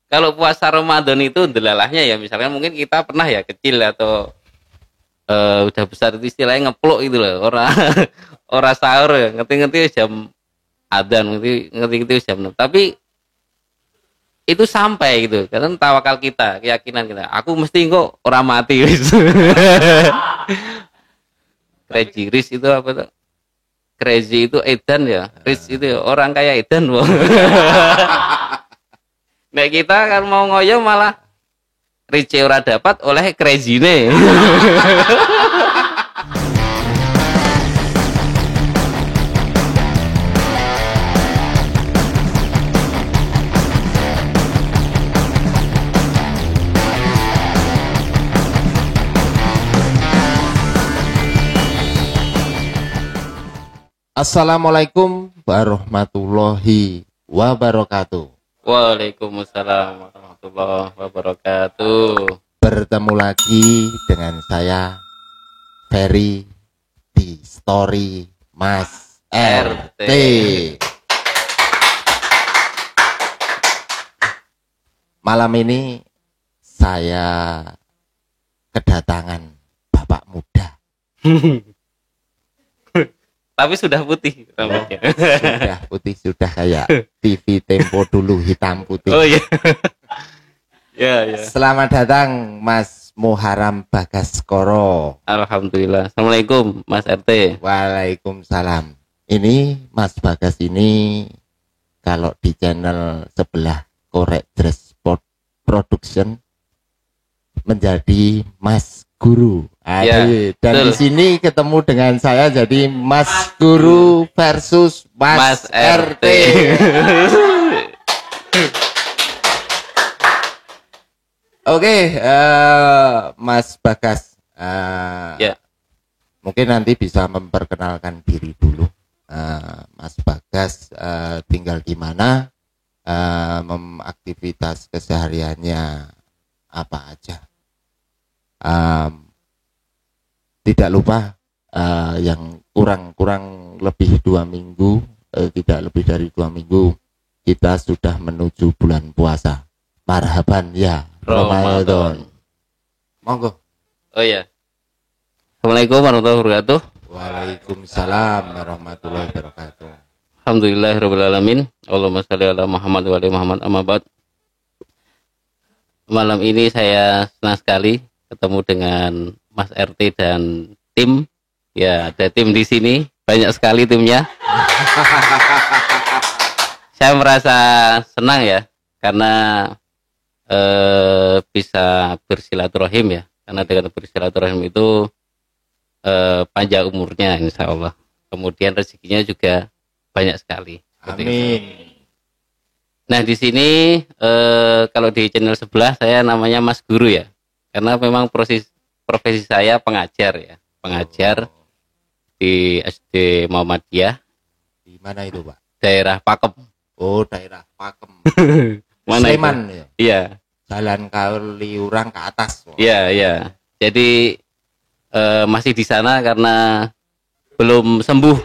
Kalau puasa Ramadan itu delalahnya ya, misalkan mungkin kita pernah ya kecil atau udah besar itu istilahnya ngeplok itu loh, orang orang sahur ya, ngerti-ngerti jam adzan, ngerti-ngerti jam 6. Tapi itu sampai gitu, karena tawakal kita, keyakinan kita. Aku mesti kok orang mati gitu. Crazy Rich itu apa tuh? Crazy itu Edan ya, Rich itu ya, orang kaya Edan. Nek kita kan mau ngoyo malah Rich ora dapat oleh Crazy ne. Assalamualaikum warahmatullahi wabarakatuh. Waalaikumsalam warahmatullahi wabarakatuh. Bertemu lagi dengan saya Ferry di Story Mas RT. Malam ini saya kedatangan bapak muda. Tapi sudah putih rambutnya. Sudah putih, sudah kayak TV Tempo dulu, hitam putih. Oh iya. Ya, ya. Selamat datang Mas Muharram Bagaskoro. Alhamdulillah. Assalamualaikum Mas RT. Waalaikumsalam. Ini Mas Bagas ini kalau di channel sebelah Korek Dress Sport Production menjadi Mas Guru. Ya, dan betul. di sini ketemu dengan saya jadi Mas Guru versus Mas RT. Oke, Mas Bagas. Ya. Mungkin nanti bisa memperkenalkan diri dulu. Mas Bagas tinggal di mana? Aktivitas kesehariannya apa aja? Tidak lupa yang kurang lebih 2 minggu, tidak lebih dari 2 minggu kita sudah menuju bulan puasa. Marhaban ya Ramadan. Monggo. Oh iya. Assalamualaikum warahmatullahi wabarakatuh. Waalaikumsalam warahmatullahi wabarakatuh. Alhamdulillahirabbil alamin. Allahumma shalli ala Muhammad wa ali Muhammad, amma ba'd. Malam ini saya senang sekali ketemu dengan Mas RT dan tim. Ya, ada tim di sini, banyak sekali timnya. Saya merasa senang ya, karena bisa bersilaturahim ya. Karena dengan bersilaturahim itu panjang umurnya insya Allah. Kemudian rezekinya juga banyak sekali. Amin. Nah di sini kalau di channel sebelah saya namanya Mas Guru ya. Karena memang profesi saya pengajar ya, pengajar di SD Muhammadiyah. Di mana itu, Pak? Daerah Pakem. Oh, daerah Pakem. Mana Sleman itu? ya? Iya. Jalan Kaliurang ke atas. Iya, iya. Jadi masih di sana karena belum sembuh.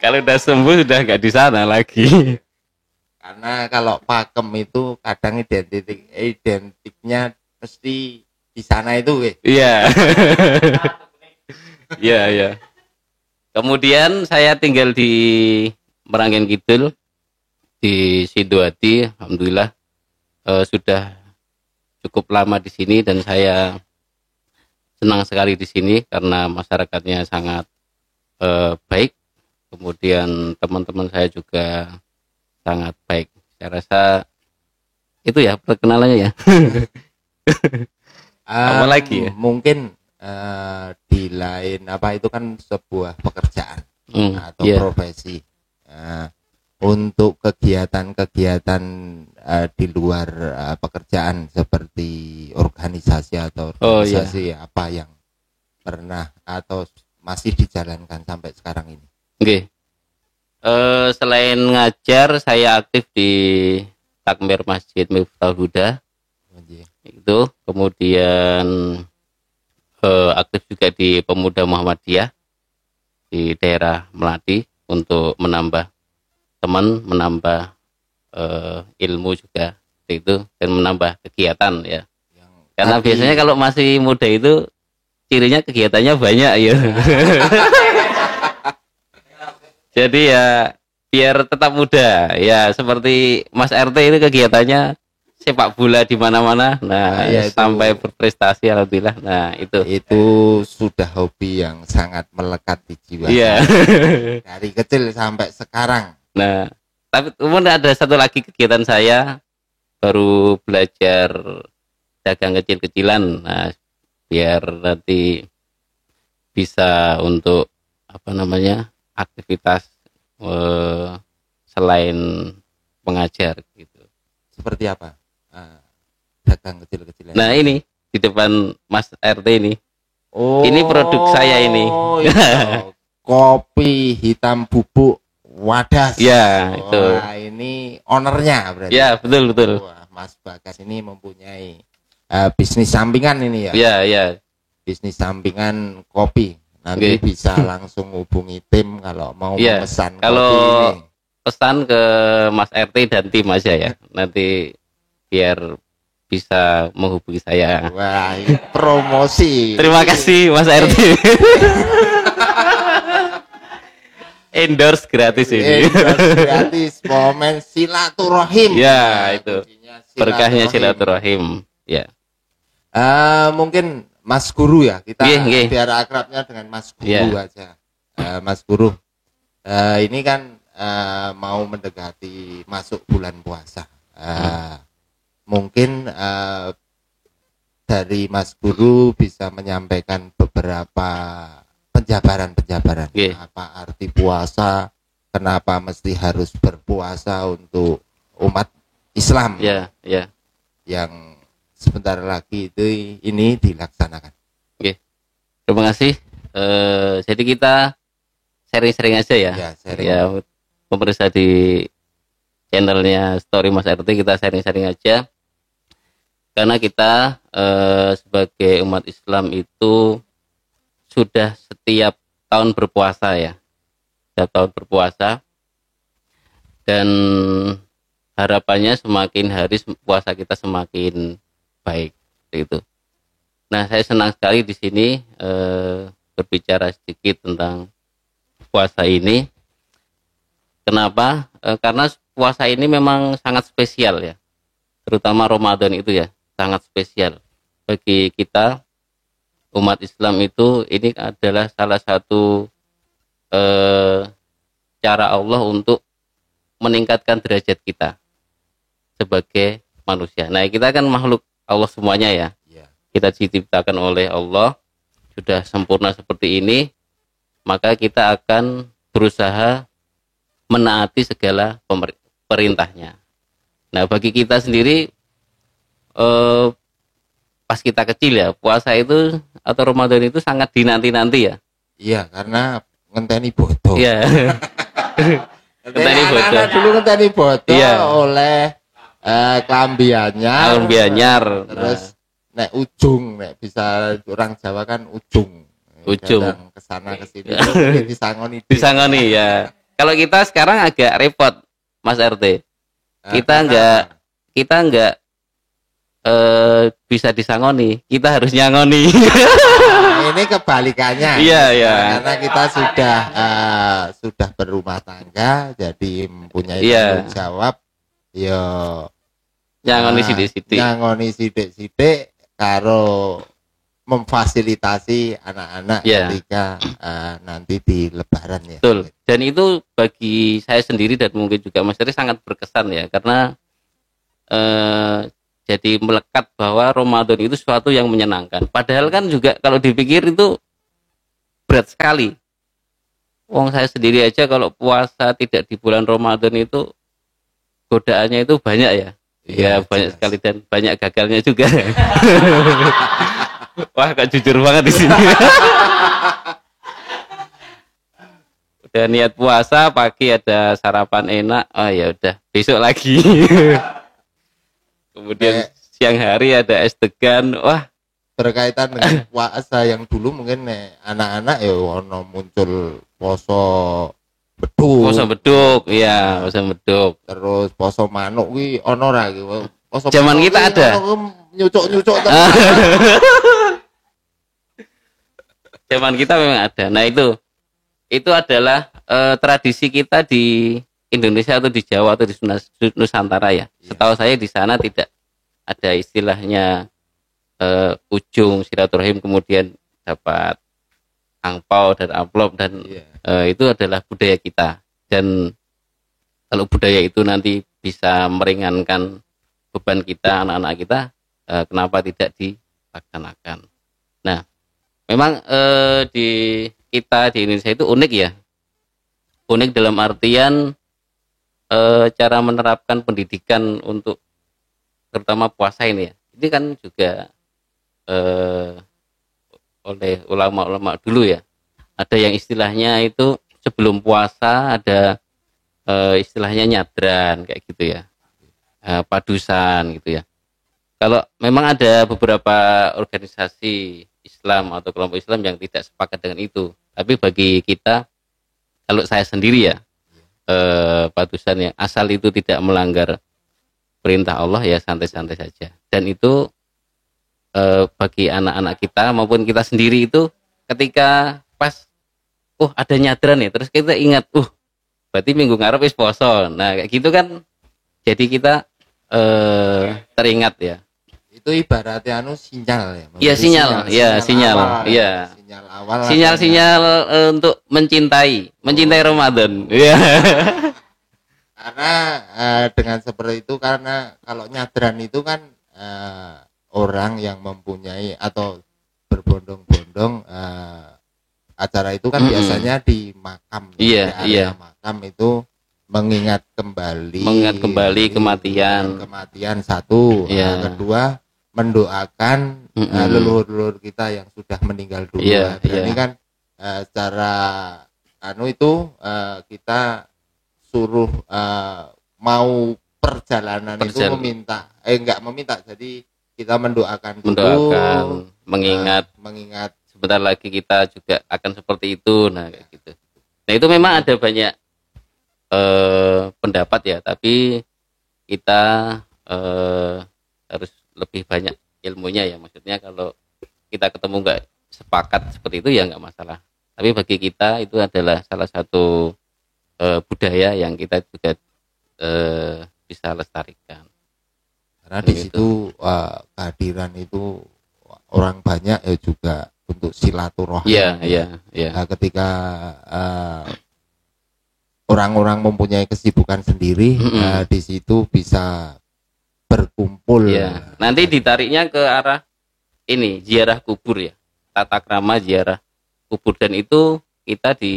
Kalau udah sembuh sudah nggak di sana lagi. Karena kalau Pakem itu kadang identiknya mesti di sana itu, Iya. Iya, iya. Kemudian saya tinggal di Meranggen Kidul di Sidoarjo. Alhamdulillah sudah cukup lama di sini dan saya senang sekali di sini karena masyarakatnya sangat baik. Kemudian teman-teman saya juga sangat baik. Saya rasa itu ya perkenalannya ya. Apa lagi ya? Mungkin di lain apa itu kan sebuah pekerjaan atau profesi. Untuk kegiatan-kegiatan di luar pekerjaan seperti organisasi atau organisasi apa yang pernah atau masih dijalankan sampai sekarang ini? Oke. Selain ngajar, saya aktif di Takmir Masjid Miftahul Huda. Itu kemudian aktif juga di Pemuda Muhammadiyah di daerah Melati untuk menambah teman, menambah ilmu juga itu dan menambah kegiatan ya. Karena Tadi- biasanya kalau masih muda itu cirinya kegiatannya banyak ya. Jadi ya biar tetap muda ya, seperti Mas RT itu kegiatannya sepak bola di mana-mana. Nah, ya itu. sampai berprestasi alhamdulillah. Nah, itu sudah hobi yang sangat melekat di jiwa iya. saya. Dari kecil sampai sekarang. Nah, tapi kemudian ada satu lagi kegiatan saya, baru belajar dagang kecil-kecilan. Nah, biar nanti bisa untuk apa namanya aktivitas selain mengajar gitu. Seperti apa? Dagang kecil-kecilan. Nah, ini di depan Mas RT ini. Oh, Ini produk saya ini. Itu. Kopi hitam bubuk Wadas. Ya, itu. Wah, ini ownernya berarti. Ya, betul. Wah, Mas Bagas ini mempunyai bisnis sampingan ini ya. Ya. Bisnis sampingan kopi. Nanti bisa langsung hubungi tim kalau mau memesan kalau kopi ini. Pesan ke Mas RT dan tim aja ya. Nanti biar bisa menghubungi saya. Wah, ini promosi. Terima kasih Mas RT. Endorse gratis ini. Endorse gratis, momen silaturahim. Ya, itu. Silaturahim. Berkahnya silaturahim. Ya. Mungkin Mas Guru ya, kita Nggih. biar akrabnya dengan Mas Guru aja. Mas Guru, ini kan mau mendekati masuk bulan puasa. Mungkin dari Mas Guru bisa menyampaikan beberapa penjabaran. Apa arti puasa? Kenapa mesti harus berpuasa untuk umat Islam? Ya. Yang sebentar lagi itu ini dilaksanakan. Oke. Terima kasih. Jadi kita sharing-sharing aja ya. Sharing. Ya, pemirsa di channelnya Story Mas RT, kita sharing-sharing aja. Karena kita sebagai umat Islam itu sudah setiap tahun berpuasa ya. Setiap tahun berpuasa. Dan harapannya semakin hari puasa kita semakin baik itu. Nah, saya senang sekali di sini berbicara sedikit tentang puasa ini. Kenapa? Karena puasa ini memang sangat spesial ya, terutama Ramadan itu ya sangat spesial bagi kita umat Islam itu. Ini adalah salah satu cara Allah untuk meningkatkan derajat kita sebagai manusia. Nah, kita kan makhluk Allah semuanya ya. Kita diciptakan oleh Allah, sudah sempurna seperti ini, maka kita akan berusaha menaati segala perintahnya. Nah, bagi kita sendiri pas kita kecil ya, puasa itu atau Ramadan itu sangat dinanti-nanti ya. Iya, karena ngenteni bodo. Iya. Ngenteni bodo. Anak-anak dulu ngenteni bodo oleh kelambi anyar. Terus nek ujung, nek bisa orang Jawa kan ujung. Kesana kesini disangoni ya. Kalau kita sekarang agak repot Mas RT. Kita enggak bisa disangoni, kita harus nyangoni. Ini kebalikannya. Iya. Karena kita sudah berumah tangga, jadi mempunyai tanggung jawab. Yo nyangoni sidik-sidik karo memfasilitasi anak-anak ketika nanti di Lebaran ya. Betul. Dan itu bagi saya sendiri dan mungkin juga Mas Eri sangat berkesan ya, karena jadi melekat bahwa Ramadan itu sesuatu yang menyenangkan. Padahal kan juga kalau dipikir itu berat sekali. Wong saya sendiri aja kalau puasa tidak di bulan Ramadan itu godaannya itu banyak ya. Ya banyak sekali dan banyak gagalnya juga. Wah, kok jujur banget di sini. Udah niat puasa, pagi ada sarapan enak. Oh ya udah, besok lagi. Kemudian siang hari ada es degan. Wah, berkaitan dengan puasa yang dulu mungkin anak-anak ya ono muncul poso beduk. Poso beduk, iya, poso beduk. Terus poso manuk kuwi ono ra iki. Zaman kita ada. Nyucuk-nyucuk Zaman kita memang ada. Nah, itu adalah tradisi kita di Indonesia atau di Jawa atau di Nusantara ya. Setahu saya di sana tidak ada istilahnya ujung silaturahim kemudian dapat angpau dan amplop dan itu adalah budaya kita. Dan kalau budaya itu nanti bisa meringankan beban kita, anak-anak kita, kenapa tidak dilaksanakan? Nah, memang di kita di Indonesia itu unik ya. Unik dalam artian cara menerapkan pendidikan untuk terutama puasa ini ya. Ini kan juga oleh ulama-ulama dulu ya. Ada yang istilahnya itu sebelum puasa ada istilahnya nyadran kayak gitu ya. Padusan gitu ya. Kalau memang ada beberapa organisasi Islam atau kelompok Islam yang tidak sepakat dengan itu, tapi bagi kita, kalau saya sendiri ya, padusan yang asal itu tidak melanggar perintah Allah ya santai-santai saja. Dan itu bagi anak-anak kita maupun kita sendiri itu ketika pas, ada nyadran ya, terus kita ingat, berarti minggu ngarep wis poso. Nah kayak gitu kan, jadi kita teringat ya. Itu ibaratnya sinyal ya. Iya sinyal. Sinyal awal. Sinyal untuk mencintai Ramadan. Iya. Karena dengan seperti itu, karena kalau nyadran itu kan orang yang mempunyai atau berbondong-bondong acara itu kan biasanya di makam. Iya. Makam itu mengingat kembali kematian satu, kedua mendoakan leluhur-leluhur kita yang sudah meninggal dulu. Ini kan secara kita suruh mau perjalanan itu meminta, jadi kita mendoakan mengingat sebentar lagi kita juga akan seperti itu. Nah kayak gitu. Nah itu memang ada banyak pendapat ya, tapi kita harus lebih banyak ilmunya ya. Maksudnya kalau kita ketemu nggak sepakat seperti itu ya nggak masalah. Tapi bagi kita itu adalah salah satu budaya yang kita juga bisa lestarikan. Karena di situ kehadiran itu orang banyak ya juga untuk silaturahmi. Iya. Nah, ketika orang-orang mempunyai kesibukan sendiri, di situ bisa berkumpul. Ya. Nanti ditariknya ke arah ini ziarah kubur ya, tata krama ziarah kubur, dan itu kita di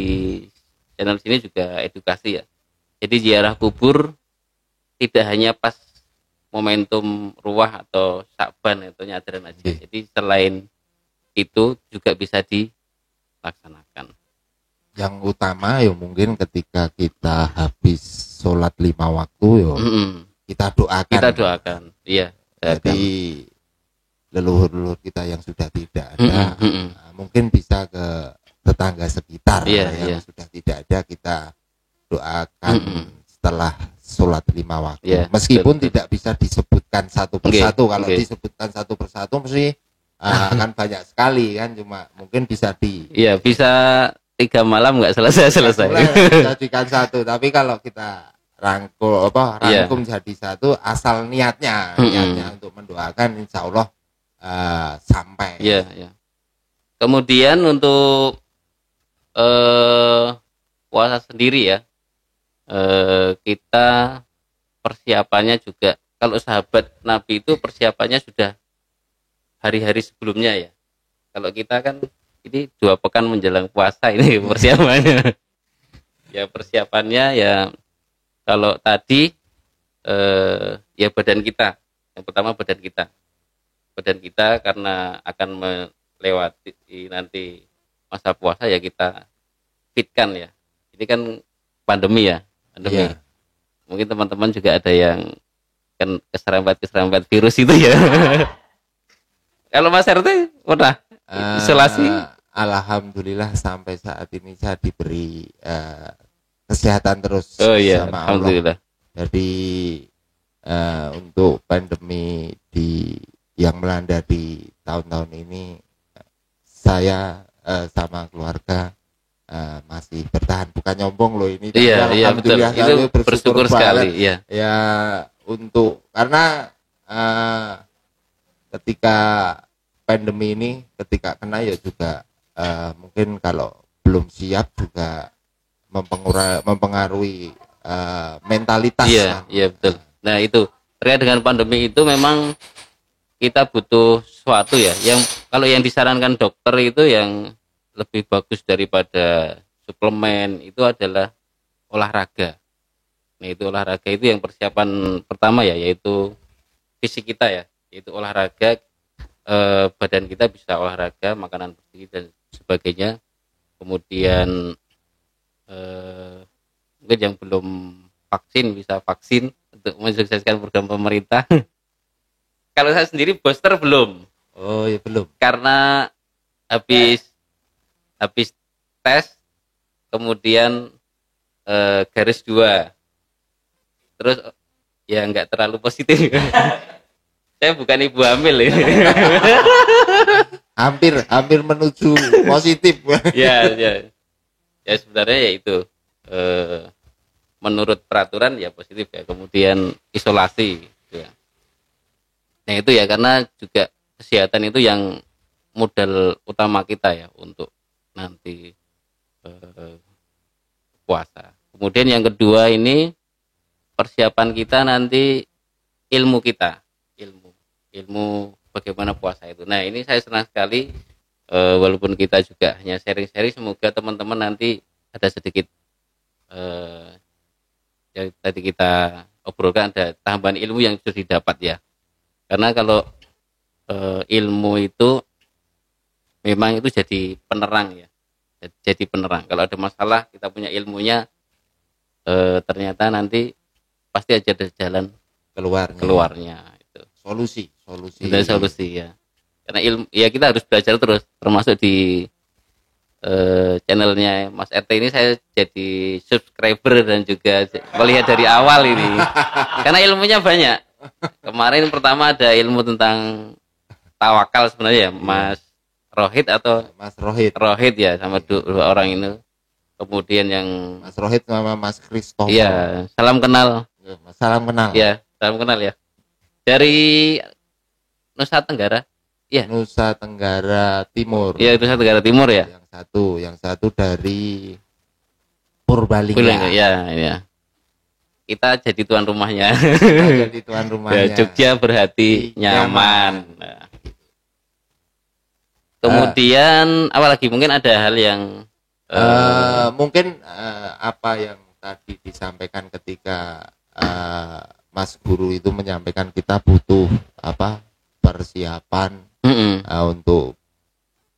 channel sini juga edukasi ya. Jadi ziarah kubur tidak hanya pas momentum ruah atau Sya'ban atau nyadran aja. Jadi selain itu juga bisa dilaksanakan. Yang utama ya mungkin ketika kita habis sholat 5 waktu kita doakan. Iya. Jadi leluhur-leluhur kita yang sudah tidak ada, mungkin bisa ke tetangga sekitar yang sudah tidak ada, kita doakan setelah sholat 5 waktu. Meskipun tidak bisa disebutkan satu persatu. Kalau disebutkan satu persatu mesti akan banyak sekali kan, cuma mungkin bisa bisa 3 malam nggak selesai. Jadikan satu, tapi kalau kita rangkum jadi satu, asal niatnya untuk mendoakan, insya Allah sampai. Iya. Kemudian untuk puasa sendiri ya, kita persiapannya juga, kalau sahabat Nabi itu persiapannya sudah hari-hari sebelumnya ya. Kalau kita kan ini 2 pekan menjelang puasa ini persiapannya. Ya persiapannya ya, kalau tadi ya badan kita. Yang pertama badan kita karena akan melewati nanti masa puasa ya, kita fitkan ya. Ini kan pandemi. Mungkin teman-teman juga ada yang kan keserempet virus itu ya. Kalau Mas RT udah isolasi? Alhamdulillah sampai saat ini saya diberi kesehatan terus sama Allah. Jadi untuk pandemi yang melanda di tahun-tahun ini, saya sama keluarga masih bertahan. Bukan nyombong loh ini. Alhamdulillah itu bersyukur sekali. Ya untuk karena ketika pandemi ini, ketika kena ya juga mungkin kalau belum siap juga mempengaruhi mentalitas. Iya betul. Nah itu terkait dengan pandemi itu memang kita butuh sesuatu ya, yang kalau yang disarankan dokter itu yang lebih bagus daripada suplemen itu adalah olahraga. Nah itu olahraga itu yang persiapan pertama ya, yaitu fisik kita ya, yaitu olahraga, badan kita bisa olahraga, makanan bersih dan sebagainya. Kemudian mungkin yang belum vaksin bisa vaksin untuk mensukseskan program pemerintah. Kalau saya sendiri booster belum. Oh ya belum. Karena habis tes, kemudian garis 2, terus ya nggak terlalu positif. Saya bukan ibu hamil ini. hampir menuju positif. Ya sebenarnya ya itu menurut peraturan ya positif ya, kemudian isolasi gitu ya. Nah itu ya, karena juga kesehatan itu yang modal utama kita ya untuk nanti puasa. Kemudian yang kedua ini persiapan kita nanti, ilmu kita, ilmu bagaimana puasa itu. Nah ini saya senang sekali, walaupun kita juga hanya sharing-sharing, semoga teman-teman nanti ada sedikit yang tadi kita obrolkan, ada tambahan ilmu yang sudah didapat ya. Karena kalau ilmu itu memang itu jadi penerang ya, jadi penerang. Kalau ada masalah kita punya ilmunya, ternyata nanti pasti aja ada jalan keluarnya itu. Solusi ya. Karena ilmu ya kita harus belajar terus, termasuk di channelnya Mas RT ini saya jadi subscriber dan juga melihat dari awal ini. Karena ilmunya banyak. Kemarin pertama ada ilmu tentang tawakal sebenarnya ya, Mas Rohid ya, sama dua orang ini. Kemudian yang Mas Rohid sama Mas Christopher. Iya, salam kenal. Iya, salam kenal ya. Dari Nusa Tenggara. Iya. Nusa Tenggara Timur. Iya, Nusa Tenggara Timur ya. Yang satu dari Purbalingga. Ya. Kita jadi tuan rumahnya. Ya, Jogja berhati nyaman. Nah. Kemudian apalagi mungkin ada hal yang mungkin apa yang tadi disampaikan ketika Mas Guru itu menyampaikan kita butuh persiapan untuk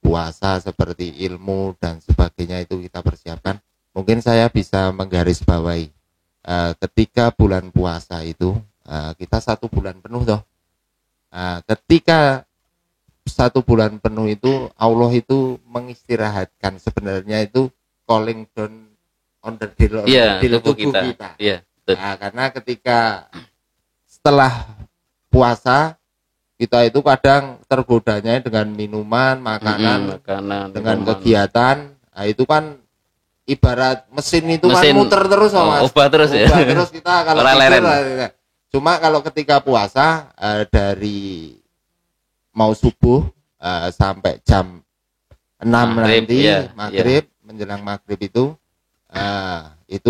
puasa, seperti ilmu dan sebagainya itu kita persiapkan. Mungkin saya bisa menggarisbawahi ketika bulan puasa itu kita 1 bulan penuh toh. Ketika 1 bulan penuh itu Allah itu mengistirahatkan, sebenarnya itu calling down on the tubuh kita. Yeah, karena ketika setelah puasa kita itu kadang tergodanya dengan minuman, makanan dengan kegiatan. Nah, itu kan ibarat mesin itu kan muter terus, Mas. Ubah terus ya. Terus kita kalau tidur, cuma kalau ketika puasa dari mau subuh sampai jam 6 maghrib, menjelang maghrib itu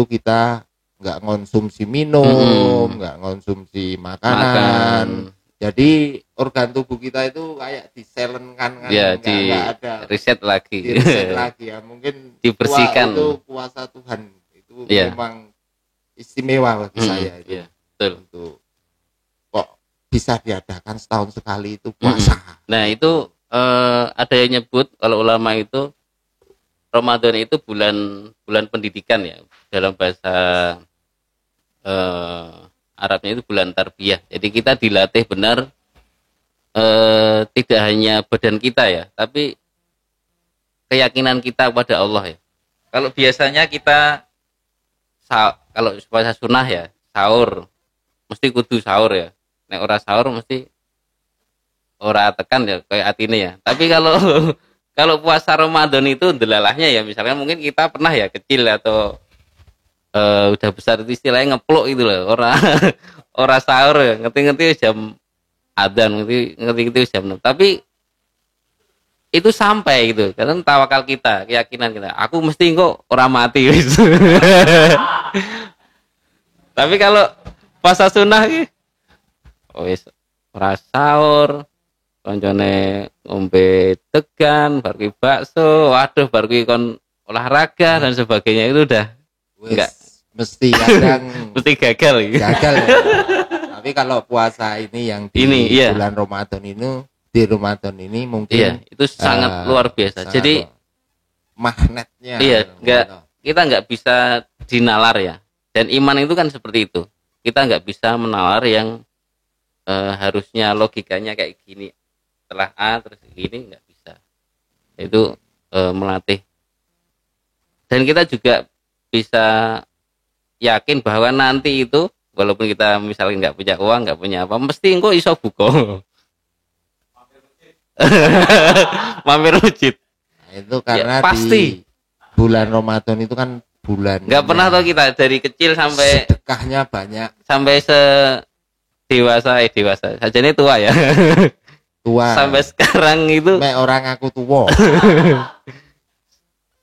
kita nggak ngonsumsi minum, nggak ngonsumsi makanan. Jadi organ tubuh kita itu kayak diselenkan kan, nggak ada reset lagi ya. Mungkin dibersihkan. Itu puasa Tuhan itu memang istimewa bagi saya itu. Betul. Untuk kok bisa diadakan setahun sekali itu puasa. Nah itu ada yang nyebut, kalau ulama itu Ramadan itu bulan pendidikan ya, dalam bahasa Arabnya itu bulan tarbiyah. Jadi kita dilatih benar, tidak hanya badan kita ya, tapi keyakinan kita kepada Allah ya. Kalau biasanya kita kalau puasa sunnah ya sahur mesti kudu sahur ya. Nek ora sahur mesti ora tekan ya kayak atine ya. Tapi kalau kalau puasa Ramadan itu delalahnya ya misalnya mungkin kita pernah ya kecil atau udah besar itu istilahnya ngeplok itu loh. Ora sahur ya. Ngerti-ngerti jam adzan ngerti-ngerti jam 6. Tapi itu sampai gitu karena tawakal kita, keyakinan kita. Aku mesti kok ora mati gitu. Tapi kalau puasa sunnah ki wis ora sahur, koncone ngombe tegan, bar ki bakso, waduh bar ki kon olahraga dan sebagainya itu udah enggak mesti kadang mesti gagal gitu. Gagal. Ya. Tapi kalau puasa ini yang di bulan Ramadan ini di Ramadan ini mungkin itu sangat luar biasa. Sangat jadi magnetnya kita nggak bisa dinalar ya. Dan iman itu kan seperti itu. Kita nggak bisa menalar yang harusnya logikanya kayak gini. Setelah A terus gini nggak bisa. Itu melatih. Dan kita juga bisa yakin bahwa nanti itu walaupun kita misalnya nggak punya uang, nggak punya apa, mesti engko iso buka. Mampir masjid. Nah, itu karena pasti di bulan Ramadan itu kan bulan nggak pernah tahu kita dari kecil sampai sedekahnya banyak sampai dewasa saja ini tua ya tua sampai sekarang itu orang aku tua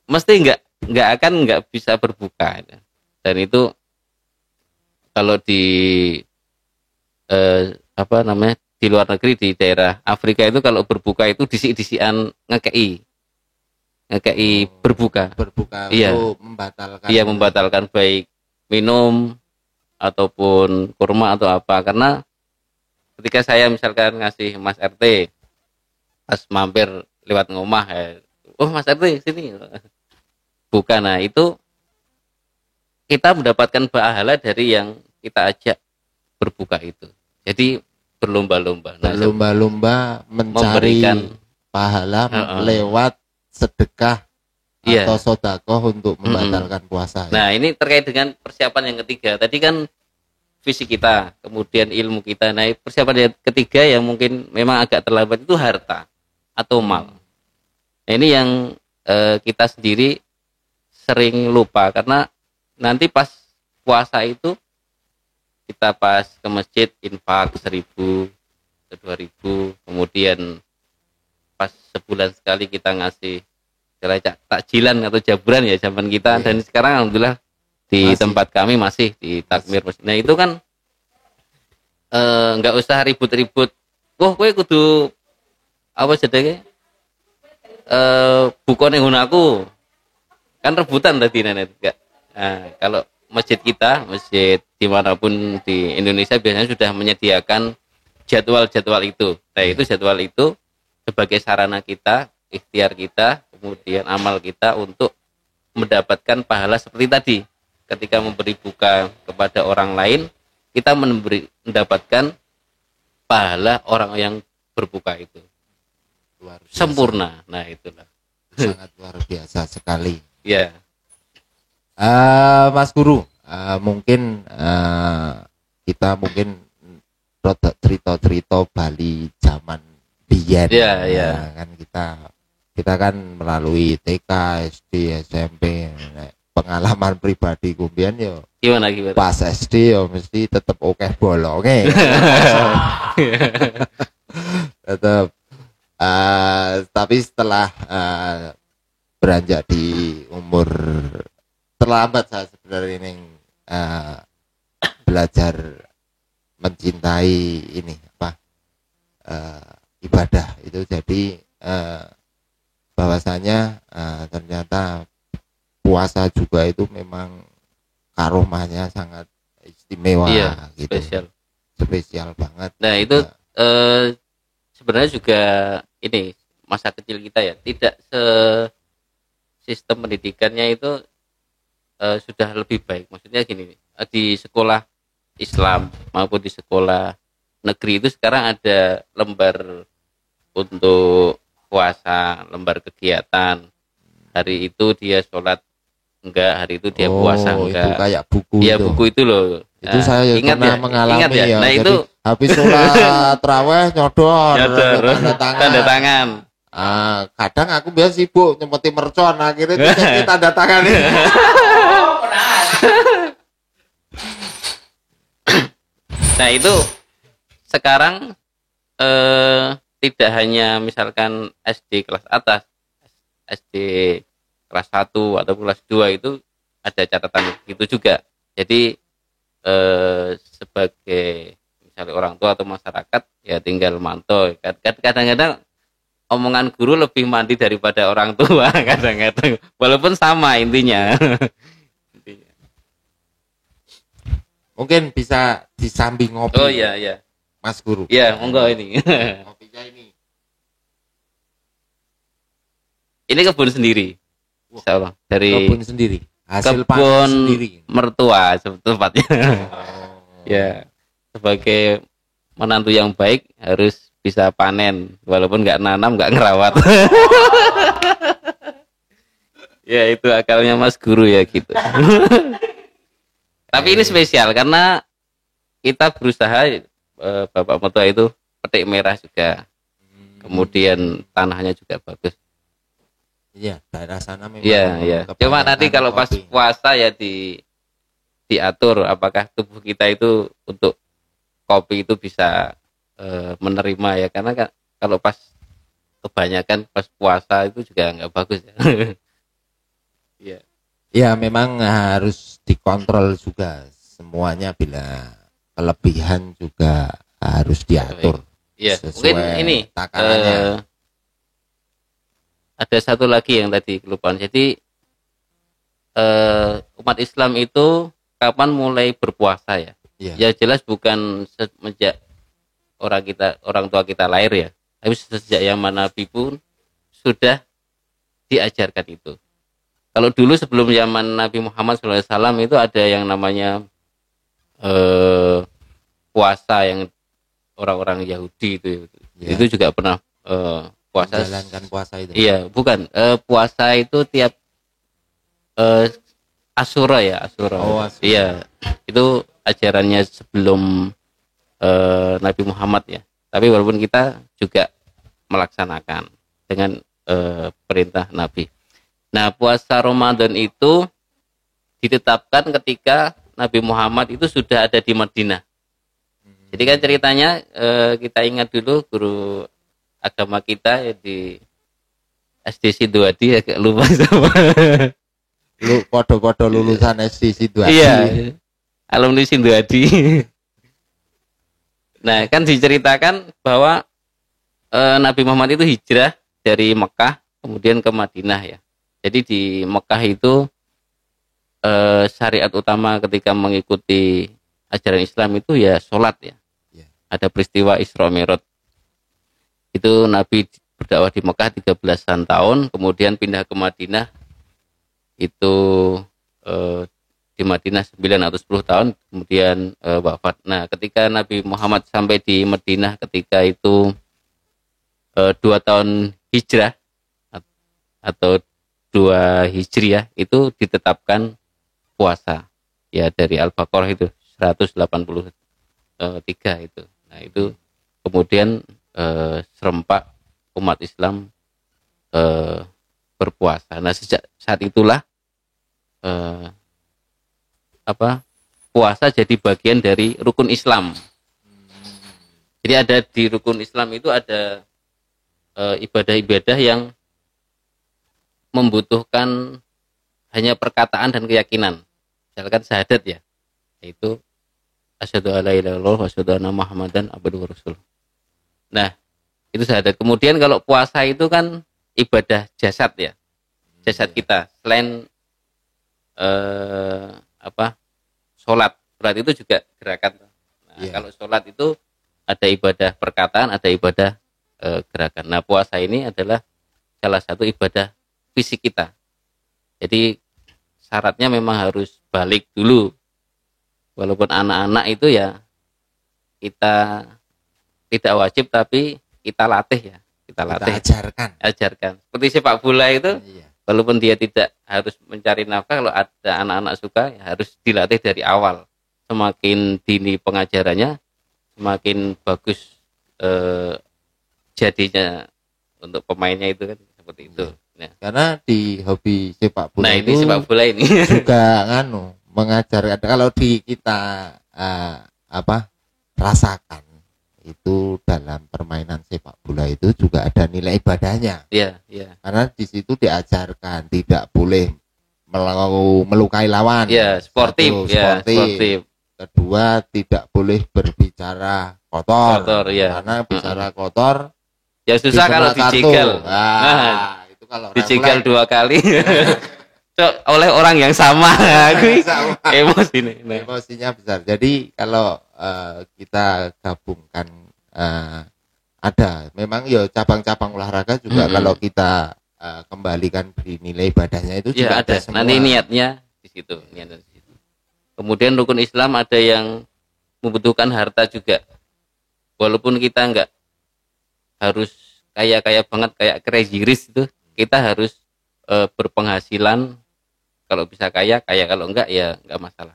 mesti nggak bisa berbuka dan itu kalau di di luar negeri di daerah Afrika itu kalau berbuka itu disik-disikan ngekei berbuka iya membatalkan baik minum ataupun kurma atau apa karena ketika saya misalkan ngasih Mas RT pas mampir lewat ngomah Mas RT sini buka nah itu kita mendapatkan pahala dari yang kita ajak berbuka itu jadi berlomba-lomba mencari pahala lewat sedekah atau sedekah untuk membatalkan puasa. Nah, ini terkait dengan persiapan yang ketiga. Tadi kan fisik kita, kemudian ilmu kita. Nah, persiapan yang ketiga yang mungkin memang agak terlambat itu harta atau mal. Nah, ini yang kita sendiri sering lupa karena nanti pas puasa itu kita pas ke masjid infak 1.000 ke 2.000 kemudian pas sebulan sekali kita ngasih takjilan atau jaburan ya zaman kita dan sekarang alhamdulillah di tempat kami masih di takmir masjid. Nah itu kan nggak usah ribut-ribut kowe kudu apa jenenge bukone gunaku kan rebutan tadi nenek enggak. Nah kalau masjid kita, masjid dimanapun di Indonesia biasanya sudah menyediakan jadwal-jadwal itu. Nah itu jadwal itu sebagai sarana kita, ikhtiar kita, kemudian amal kita untuk mendapatkan pahala seperti tadi. Ketika memberi buka kepada orang lain, kita mendapatkan pahala orang yang berbuka itu. Luar biasa. Sempurna. Nah itulah. Sangat luar biasa sekali. Ya. Mas Guru, mungkin kita cerita Bali zaman biyen. Kan kita kan melalui TK, SD, SMP. Pengalaman pribadi kumbian yo. Gimana? Pas SD yo mesti tetep oke bolonge. Tetep. Tapi setelah beranjak di umur terlambat saya sebenarnya ini belajar mencintai ini ibadah itu jadi bahwasanya ternyata puasa juga itu memang karomahnya sangat istimewa gitu. Spesial banget. Nah itu sebenarnya juga ini masa kecil kita ya tidak sistem pendidikannya itu sudah lebih baik. Maksudnya gini, di sekolah Islam maupun di sekolah negeri itu sekarang ada lembar untuk puasa, lembar kegiatan. Hari itu dia sholat enggak, hari itu dia puasa enggak. Itu kayak buku itu. Iya, buku itu loh. Itu saya ingat pernah mengalami ya. Nah, jadi, itu habis sholat tarawih nyodor tanda tangan. Kadang aku biasa sibuk nyempeti mercon, akhirnya kita tanda tangan. Nah, itu sekarang tidak hanya misalkan SD kelas atas, SD kelas 1 atau kelas 2 itu ada catatan itu juga. Jadi sebagai misalnya orang tua atau masyarakat ya tinggal mantau. Kadang-kadang omongan guru lebih mandi daripada orang tua kadang-kadang, walaupun sama intinya. Mungkin bisa disambi ngopi. Oh iya. Mas Guru. Iya, monggo ini. Kopinya ini. Ini kebun sendiri. Insyaallah dari kebun sendiri. Hasil kebun sendiri. Mertua tempatnya. Ya, sebagai menantu yang baik harus bisa panen walaupun nggak nanam, nggak ngerawat. Ya, itu akalnya Mas Guru ya gitu. Tapi ini spesial karena kita berusaha, Bapak Mertua itu petik merah juga. Kemudian tanahnya juga bagus. Iya, daerah sana memang. Iya. Cuma nanti kalau pas puasa ya diatur apakah tubuh kita itu untuk kopi itu bisa menerima ya, karena kan kalau pas kebanyakan pas puasa itu juga nggak bagus ya. Iya. Ya memang harus dikontrol juga semuanya, bila kelebihan juga harus diatur. Iya. Mungkin ini ada satu lagi yang tadi kelupaan. Jadi umat Islam itu kapan mulai berpuasa ya? Ya jelas bukan sejak orang tua kita lahir ya, tapi sejak zaman Nabi pun sudah diajarkan itu. Kalau dulu sebelum zaman Nabi Muhammad SAW itu ada yang namanya puasa yang orang-orang Yahudi itu juga pernah puasa. Menjalankan puasa itu. Iya, bukan puasa itu tiap Asyura ya, Asyura. Oh, Asyura. Iya, itu ajarannya sebelum Nabi Muhammad ya. Tapi walaupun kita juga melaksanakan dengan perintah Nabi. Nah, puasa Ramadan itu ditetapkan ketika Nabi Muhammad itu sudah ada di Madinah. Jadi kan ceritanya kita ingat dulu guru agama kita ya di SD Sidoardi, agak lupa sama. Podo-podo lulusan SD Sidoardi. Iya, alumni Sidoardi. Nah, kan diceritakan bahwa Nabi Muhammad itu hijrah dari Mekah kemudian ke Madinah ya. Jadi di Mekah itu syariat utama ketika mengikuti ajaran Islam itu ya sholat ya. Ada peristiwa Isra Mi'raj. Itu Nabi berdakwah di Mekah 13-an tahun, kemudian pindah ke Madinah. Itu di Madinah 9 atau 10 tahun, kemudian wafat. Nah, ketika Nabi Muhammad sampai di Madinah ketika itu 2 tahun hijrah atau 2 Hijriah itu ditetapkan puasa ya, dari Al-Baqarah itu 183 itu. Nah, itu kemudian serempak umat Islam berpuasa. Nah, sejak saat itulah puasa jadi bagian dari rukun Islam. Jadi ada di rukun Islam itu ada ibadah-ibadah yang membutuhkan hanya perkataan dan keyakinan. Misalkan syahadat ya, yaitu asyhadu alla ilaha illallah wa asyhadu anna Muhammadan abduhu wa rasuluh. Nah, itu syahadat. Kemudian kalau puasa itu kan ibadah jasad ya. Jasad kita selain sholat itu juga gerakan. Nah, kalau sholat itu ada ibadah perkataan, ada ibadah gerakan. Nah, puasa ini adalah salah satu ibadah fisik kita. Jadi syaratnya memang harus balik dulu. Walaupun anak-anak itu ya kita tidak wajib, tapi kita latih ya. Kita ajarkan. Seperti sepak bola itu walaupun dia tidak harus mencari nafkah, kalau ada anak-anak suka ya harus dilatih dari awal. Semakin dini pengajarannya, semakin bagus jadinya untuk pemainnya itu kan seperti itu. Ya. Karena di hobi sepak bola ini sepak bola ini juga mengajarkan kalau di kita rasakan itu dalam permainan sepak bola itu juga ada nilai ibadahnya. Iya, iya. Karena di situ diajarkan tidak boleh melukai lawan. Iya, sportif. Kedua, tidak boleh berbicara kotor. Ya. Karena bicara kotor ya susah kalau dijegal. Itu kalau dijegal 2 kali. Oleh orang yang sama. Emosi nih. Emosinya besar. Jadi kalau kita gabungkan ada memang ya cabang-cabang olahraga juga kalau kita kembalikan di nilai ibadahnya itu juga ada semua. Nanti niatnya di situ. Kemudian rukun Islam ada yang membutuhkan harta juga. Walaupun kita enggak harus kaya banget kayak Crazy Rich itu, kita harus berpenghasilan. Kalau bisa kaya, kalau enggak ya enggak masalah.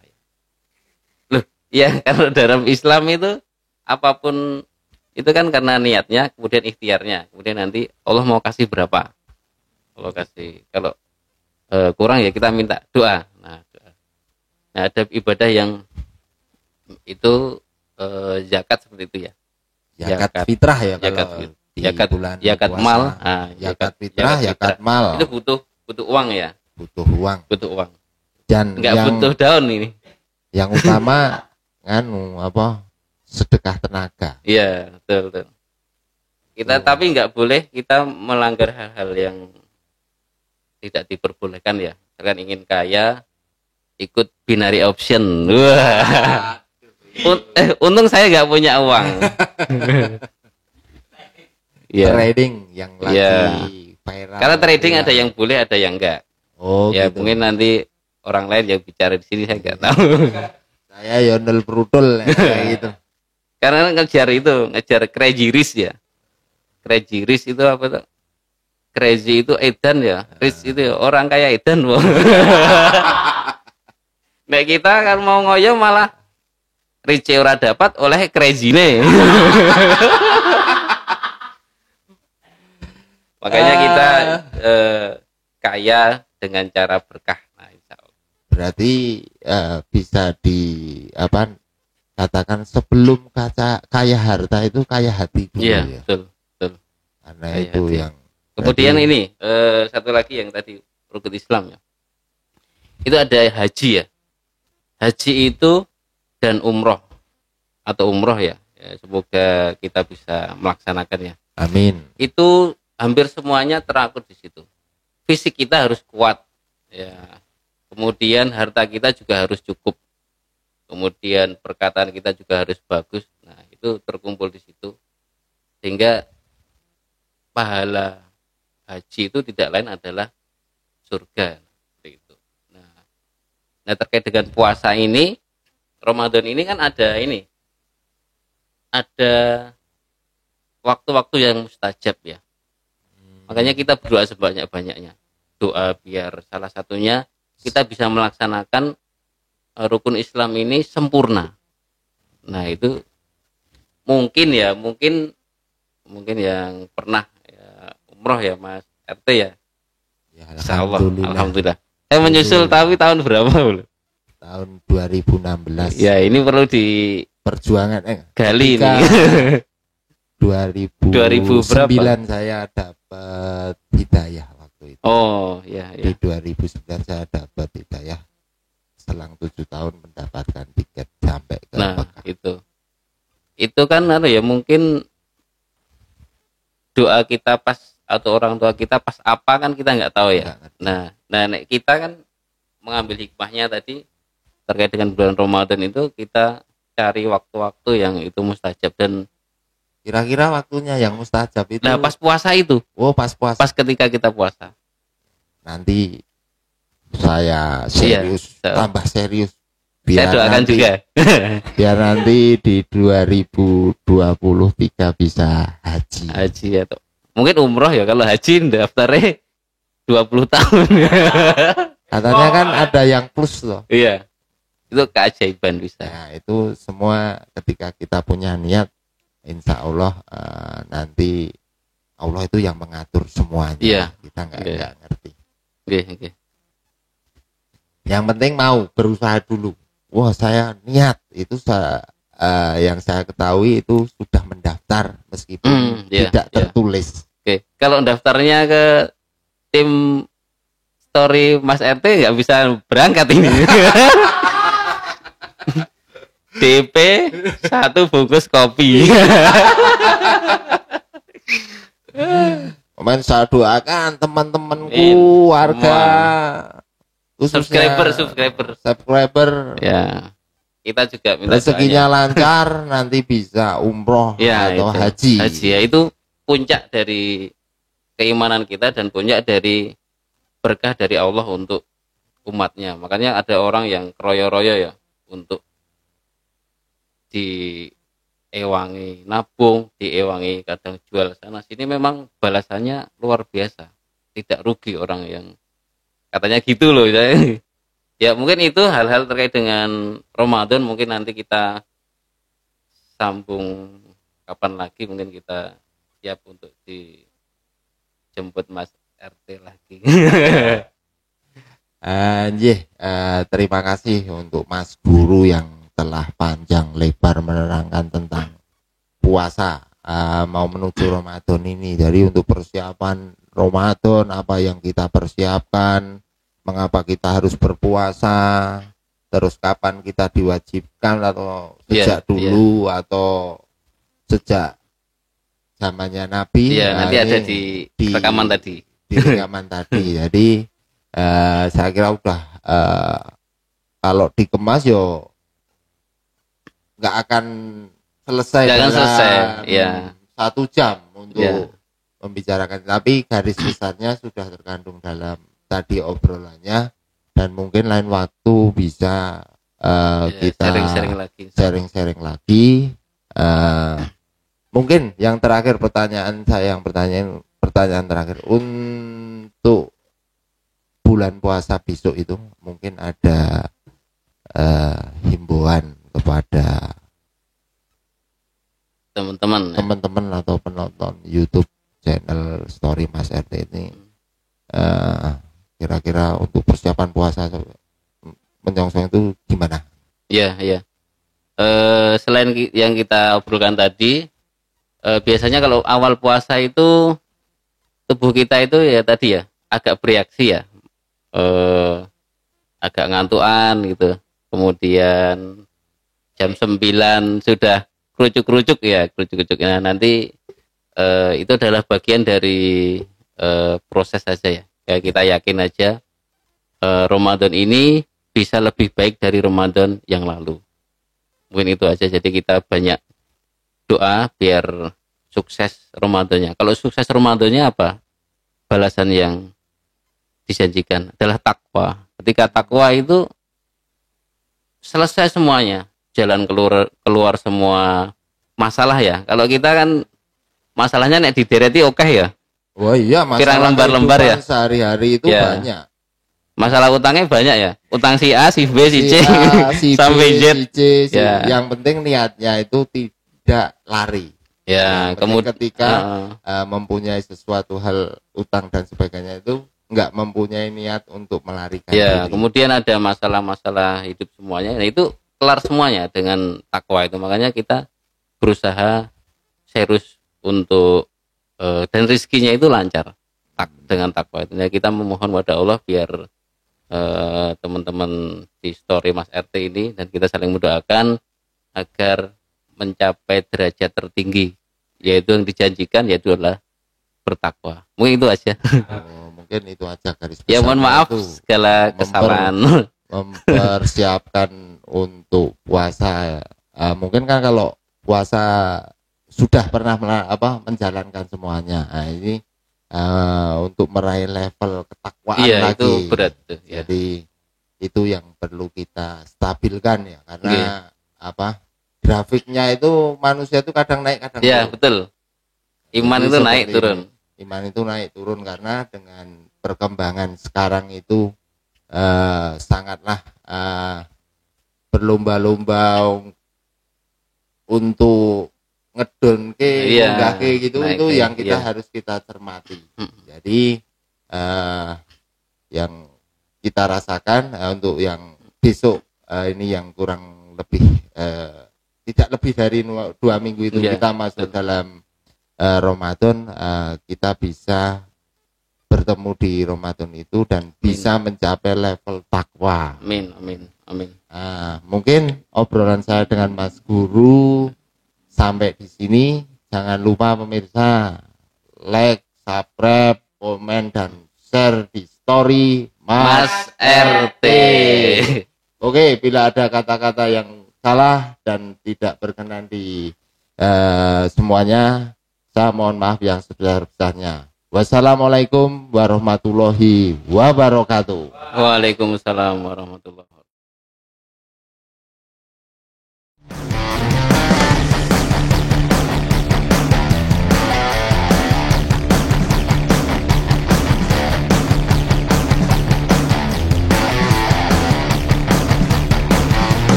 Loh, ya kalau dalam Islam itu apapun itu kan karena niatnya, kemudian ikhtiarnya, kemudian nanti Allah mau kasih berapa. Allah kasih. Kalau kurang ya kita minta doa. Nah, doa. Nah, ada ibadah yang itu zakat seperti itu ya. Zakat fitrah ya kalau zakat mal. Zakat fitrah, zakat mal. Itu butuh uang ya. Butuh uang. Dan enggak butuh daun ini. Yang utama sedekah tenaga. Iya, betul. Kita tapi enggak boleh kita melanggar hal-hal yang tidak diperbolehkan ya. Misalkan ingin kaya ikut binary option. Wah. Untung saya enggak punya uang. Trading yang lagi viral. Karena trading ada yang boleh, ada yang enggak. Oh, ya gitu. Mungkin nanti orang lain yang bicara di sini saya nggak tahu. Saya yonel brutal kayak gitu. Karena ngejar Crazy Rich ya. Crazy Rich itu apa tuh? Crazy itu edan ya. Rich itu ya, orang kaya edan. Nah kita kan mau ngoyo malah Rich ora dapat oleh Crazy nih. Makanya kita kaya dengan cara berkah. Nah, insyaallah. Berarti bisa katakan sebelum kaya harta itu kaya hati dulu. Iya, ya. Betul. Karena kaya itu hati. Yang kemudian berarti... ini satu lagi yang tadi rukun Islam ya. Itu ada haji ya. Haji itu dan umroh atau umroh ya. Semoga kita bisa melaksanakannya. Amin. Itu hampir semuanya teratur di situ. Fisik kita harus kuat ya, kemudian harta kita juga harus cukup, kemudian perkataan kita juga harus bagus. Nah itu terkumpul di situ sehingga pahala haji itu tidak lain adalah surga itu. Nah terkait dengan puasa ini, Ramadan ini kan ada waktu-waktu yang mustajab ya. Makanya kita berdoa sebanyak-banyaknya. Doa biar salah satunya kita bisa melaksanakan rukun Islam ini sempurna. Nah itu mungkin yang pernah ya, umroh ya Mas RT ya. Alhamdulillah. Saya menyusul tapi tahun berapa? Tahun 2016. Ya ini perlu di perjuangan gali ini. 2009 saya dapat hidayah waktu itu. Oh, iya. Di 2009 saya dapat hidayah. Selang 7 tahun mendapatkan tiket sampai ke Mekah. Itu kan mungkin doa kita pas atau orang tua kita pas apa kan kita nggak tahu ya. Nah, kita kan mengambil hikmahnya tadi terkait dengan bulan Ramadan itu kita cari waktu-waktu yang itu mustajab. Dan kira-kira waktunya yang mustajab itu pas puasa itu. Oh, pas puasa. Pas ketika kita puasa. Nanti saya serius, tambah serius. Biar saya doakan nanti, juga. Biar nanti di 2023 bisa haji. Haji atau mungkin umroh ya, kalau haji daftarnya 20 tahun. Katanya kan ada yang plus loh. Iya. Itu keajaiban bisa. Nah, itu semua ketika kita punya niat, insya Allah nanti Allah itu yang mengatur semuanya. Iya. Kita nggak ngerti. Okay. Yang penting mau berusaha dulu. Wah, saya niat itu yang saya ketahui itu sudah mendaftar meskipun tidak tertulis. Oke. Kalau daftarnya ke tim story Mas RT nggak bisa berangkat ini. DP 1 bungkus kopi. Kemarin saya doakan teman-temanku, warga, subscriber. Ya. Kita juga minta rezekinya lancar, nanti bisa umroh atau haji. Haji ya, itu puncak dari keimanan kita dan puncak dari berkah dari Allah untuk umatnya. Makanya ada orang yang keroyo-royo ya untuk diewangi nabung, diewangi kadang jual sana sini, memang balasannya luar biasa. Tidak rugi orang yang katanya gitu loh. Ya mungkin itu hal-hal terkait dengan Ramadan, mungkin nanti kita sambung kapan lagi, mungkin kita siap untuk dijemput Mas RT lagi. Terima kasih untuk Mas Guru yang telah panjang lebar menerangkan tentang puasa mau menuju Ramadan ini. Dari untuk persiapan Ramadan, apa yang kita persiapkan, mengapa kita harus berpuasa, terus kapan kita diwajibkan, atau sejak dulu atau sejak zamannya Nabi. Nanti ada di rekaman tadi. Di rekaman tadi. Jadi saya kira udah kalau dikemas yo nggak akan selesai dalam 1 jam untuk membicarakan, tapi garis besarnya sudah terkandung dalam tadi obrolannya, dan mungkin lain waktu bisa kita sharing-sharing lagi. Mungkin yang terakhir pertanyaan terakhir untuk bulan puasa besok itu, mungkin ada himbauan kepada teman-teman atau penonton YouTube channel Story Mas RT ini, kira-kira untuk persiapan puasa menyongsong itu gimana? Iya. Selain yang kita obrolkan tadi, biasanya kalau awal puasa itu tubuh kita itu ya tadi ya agak bereaksi ya, agak ngantuan gitu. Kemudian jam 9 sudah kerucuk-kerucuk. Nah, nanti itu adalah bagian dari proses saja ya. Kayak kita yakin aja Ramadan ini bisa lebih baik dari Ramadan yang lalu. Mungkin itu aja. Jadi kita banyak doa biar sukses Ramadannya. Kalau sukses Ramadannya apa? Balasan yang dijanjikan adalah takwa. Ketika takwa itu selesai semuanya, jalan keluar semua masalah ya. Kalau kita kan masalahnya nek didereti ya. Oh iya, masalah lembar-lembar ya. Sehari-hari itu banyak. Masalah utangnya banyak ya. Utang si A, si B, si C, sampai Z. Yang penting niatnya itu tidak lari. Ya, kemudian ketika mempunyai sesuatu hal utang dan sebagainya itu enggak mempunyai niat untuk melarikan diri. Kemudian ada masalah-masalah hidup semuanya. Nah, itu kelar semuanya dengan takwa itu. Makanya kita berusaha serius untuk dan rezekinya itu lancar dengan takwa itu. Nah, kita memohon pada Allah biar teman-teman di Story Mas RT ini dan kita saling mendoakan agar mencapai derajat tertinggi, yaitu yang dijanjikan, yaitu adalah bertakwa. Mungkin itu aja. Mungkin itu aja garis besar. Ya, mohon maaf segala kesalahan. Mempersiapkan untuk puasa. Mungkin kan kalau puasa sudah pernah menjalankan semuanya. Nah, ini untuk meraih level ketakwaan lagi. Itu berat. Jadi itu yang perlu kita stabilkan ya, karena grafiknya itu manusia itu kadang naik kadang turun. Betul. Iman itu naik turun. Iman itu naik turun karena dengan perkembangan sekarang itu sangatlah berlomba-lomba untuk ngedon ke gitu, itu yang kita harus kita cermati. Jadi yang kita rasakan untuk yang besok ini yang kurang lebih tidak lebih dari 2 minggu itu kita masuk dalam Ramadan, kita bisa bertemu di Ramadan itu dan bisa mencapai level takwa. Amin, amin, amin. Mungkin obrolan saya dengan Mas Guru sampai di sini. Jangan lupa pemirsa like, subscribe, komen dan share di story Mas RT. Oke, bila ada kata-kata yang salah dan tidak berkenan di semuanya, saya mohon maaf yang sebesar-besarnya. Wassalamualaikum warahmatullahi wabarakatuh. Waalaikumsalam warahmatullahi wabarakatuh.